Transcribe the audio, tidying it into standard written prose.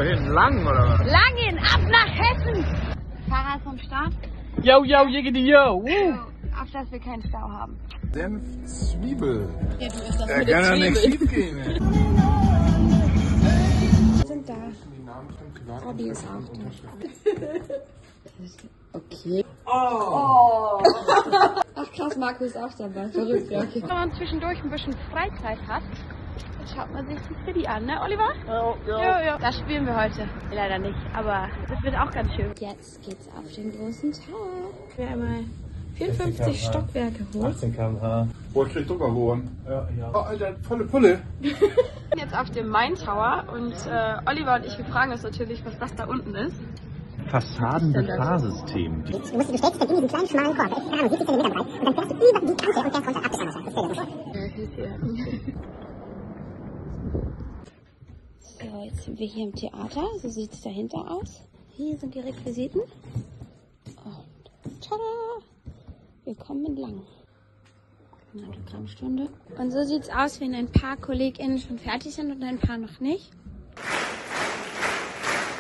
Wohin? Lang oder was? Langen, ab nach Hessen! Fahrrad vom Start. Yo, yo, jiggity, yo! Auf dass wir keinen Stau haben. Senf, Zwiebel. Ja, du isst Da kann ja nichts schief gehen. Ey. Wir sind da. Robby ist auch da. Okay. Oh. Ach krass, Marco ist auch dabei. Verrückt, ja. Okay. Wenn man zwischendurch ein bisschen Freizeit hat, dann schaut man sich die City an, ne Oliver? Ja. Das spielen wir heute. Leider nicht, aber das wird auch ganz schön. Jetzt geht's auf den großen Tag. Wir einmal 54 Stockwerke hoch. 18 km/h. Boah, ich krieg Druckerholen. Ja. Oh, Alter, volle Pulle. Wir sind jetzt auf dem Main Tower und Oliver und ich, wir fragen uns natürlich, was das da unten ist. Fassadenbefahrsystem. Du steckst dann in diesen kleinen schmalen Korb, der ist 70 cm breit, und dann fährst du über die Kante und der kommt ab. So, jetzt sind wir hier im Theater. So sieht es dahinter aus. Hier sind die Requisiten. Und tada! Wir kommen entlang. Eine Autogrammstunde. Und so sieht es aus, wenn ein paar KollegInnen schon fertig sind und ein paar noch nicht.